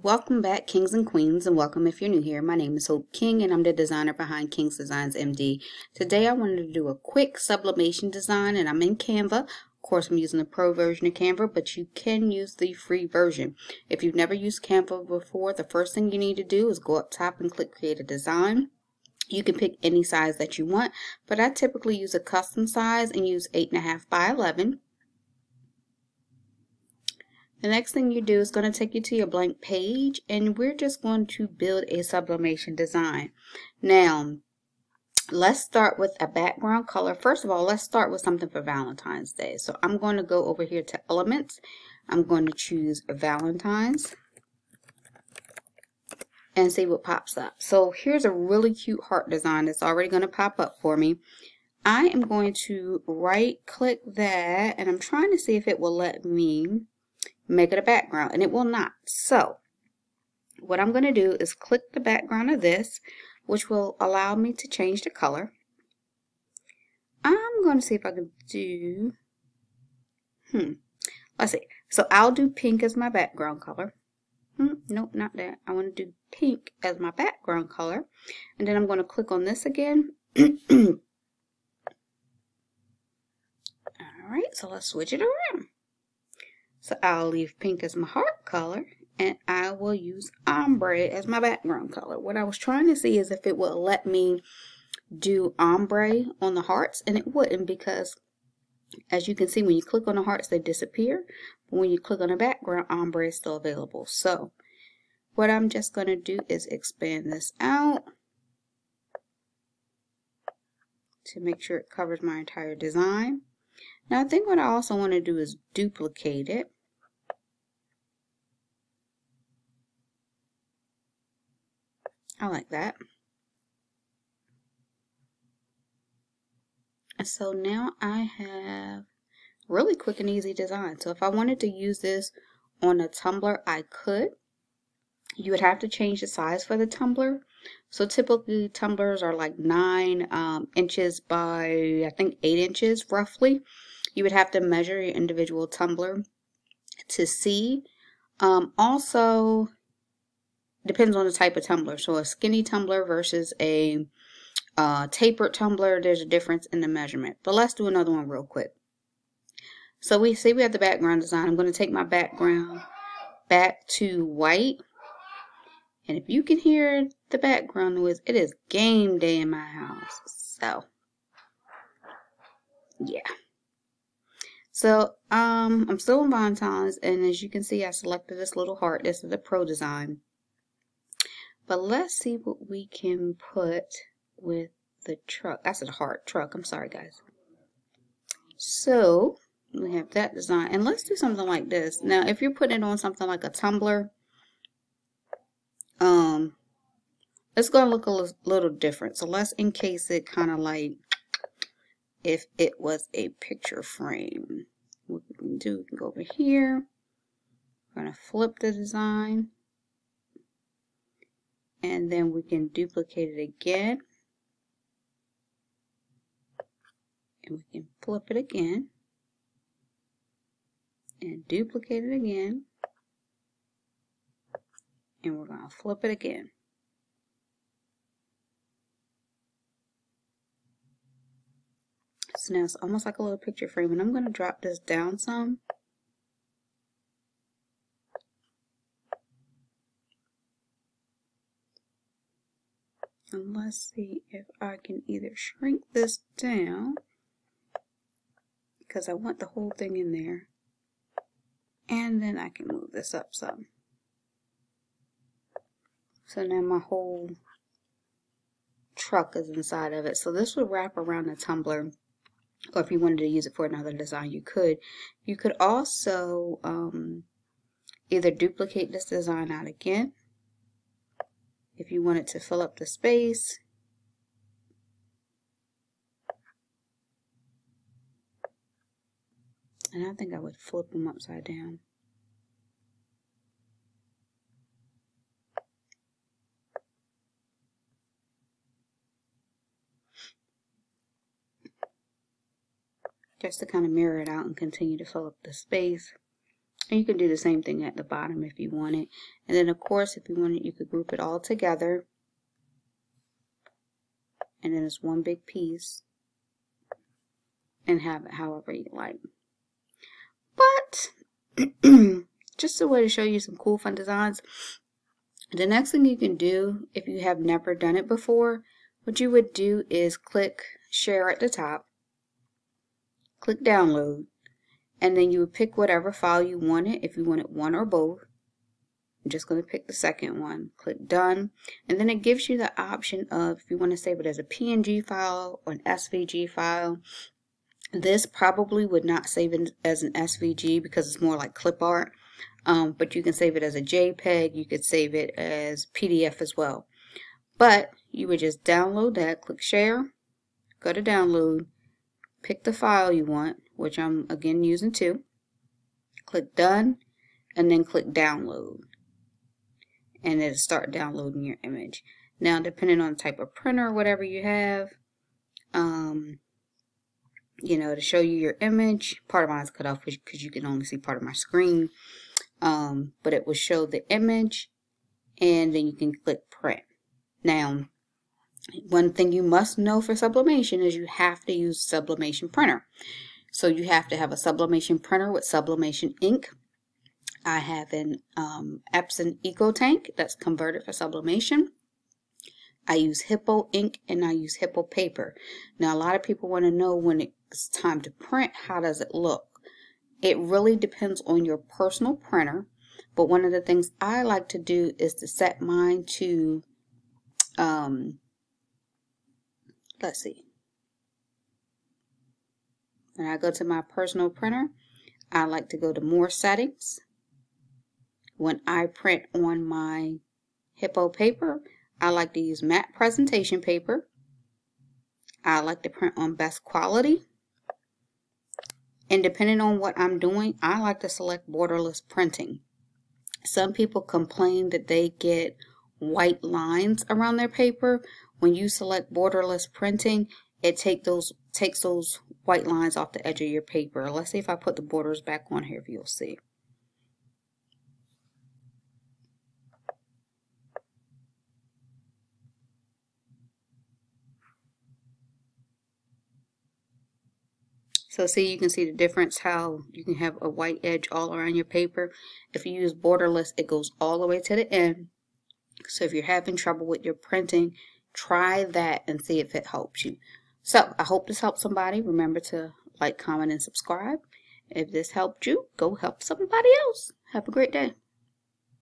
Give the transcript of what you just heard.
Welcome back, Kings and Queens, and welcome if you're new here. My name is Hope King, and I'm the designer behind King's Designs MD. Today, I wanted to do a quick sublimation design, and I'm in Canva. Of course, I'm using the pro version of Canva, but you can use the free version. If you've never used Canva before, the first thing you need to do is go up top and click Create a Design. You can pick any size that you want, but I typically use a custom size and use 8.5 by 11. The next thing you do is going to take you to your blank page, and we're just going to build a sublimation design. Now, let's start with a background color. First of all, let's start with something for Valentine's Day. So I'm going to go over here to Elements. I'm going to choose Valentine's and see what pops up. So here's a really cute heart design that's already going to pop up for me. I am going to right click that, and I'm trying to see if it will let me make it a background, and it will not. So what I'm going to do is click the background of this, which will allow me to change the color. I'm going to see if I can do let's see. So I'll do pink as my background color. Nope, not that. I want to do pink as my background color, and then I'm going to click on this again. Alright, so let's switch it around. So I'll leave pink as my heart color, and I will use ombre as my background color. What I was trying to see is if it would let me do ombre on the hearts, and it wouldn't, because as you can see, when you click on the hearts, they disappear. But when you click on the background, ombre is still available. So what I'm just going to do is expand this out to make sure it covers my entire design. Now I think what I also want to do is duplicate it. I like that. So now I have really quick and easy design. So if I wanted to use this on a tumbler, I could. You would have to change the size for the tumbler. So typically tumblers are like 9 inches by, I think, 8 inches roughly. You would have to measure your individual tumbler to see. Also, depends on the type of tumbler. So a skinny tumbler versus a tapered tumbler, there's a difference in the measurement. But let's do another one real quick. So we see we have the background design. I'm going to take my background back to white. And if you can hear the background noise, it is game day in my house. So, yeah. So, I'm still in Valentine's, and as you can see, I selected this little heart. This is the pro design. But let's see what we can put with the truck. That's a heart truck. I'm sorry, guys. So, we have that design. And let's do something like this. Now, if you're putting it on something like a tumbler, it's going to look a little different. So, let's encase it kind of like if it was a picture frame. What we can do, we can go over here. We're going to flip the design. And then we can duplicate it again. And we can flip it again. And duplicate it again. And we're going to flip it again. So now it's almost like a little picture frame, and I'm going to drop this down some. And let's see if I can either shrink this down, because I want the whole thing in there, and then I can move this up some. So now my whole truck is inside of it. So this would wrap around the tumbler. Or if you wanted to use it for another design, you could. You could also either duplicate this design out again if you wanted to fill up the space. And I think I would flip them upside down. Just to kind of mirror it out and continue to fill up the space. And you can do the same thing at the bottom if you want it. And then of course, if you want it, you could group it all together. And then it's one big piece. And have it however you like. But just a way to show you some cool, fun designs. The next thing you can do, if you have never done it before, what you would do is click share at the top, click download, and then you would pick whatever file you wanted. If you wanted one or both, I'm just going to pick the second one. Click done, and then it gives you the option of if you want to save it as a PNG file or an SVG file. This probably would not save it as an SVG because it's more like clip art, but you can save it as a JPEG. You could save it as PDF as well. But you would just download that, click share, go to download, pick the file you want, which I'm again using 2, click done, and then click download, and it'll start downloading your image. Now, depending on the type of printer or whatever you have, you know, to show you your image, part of mine is cut off because you can only see part of my screen, but it will show the image, and then you can click print. Now, one thing you must know for sublimation is you have to use sublimation printer. So you have to have a sublimation printer with sublimation ink. I have an Epson EcoTank that's converted for sublimation. I use Hippo ink and I use Hippo paper. Now, a lot of people want to know when it's time to print, how does it look? It really depends on your personal printer. But one of the things I like to do is to set mine to, let's see. When I go to my personal printer, I like to go to more settings. When I print on my Hippo paper, I like to use matte presentation paper. I like to print on best quality. And depending on what I'm doing, I like to select borderless printing. Some people complain that they get white lines around their paper. When you select borderless printing, it takes those white lines off the edge of your paper. Let's see if I put the borders back on here, if you'll see. So see, you can see the difference, how you can have a white edge all around your paper. If you use borderless, it goes all the way to the end. So if you're having trouble with your printing, try that and see if it helps you. So I hope this helped somebody. Remember to like, comment, and subscribe. If this helped you, go help somebody else. Have a great day.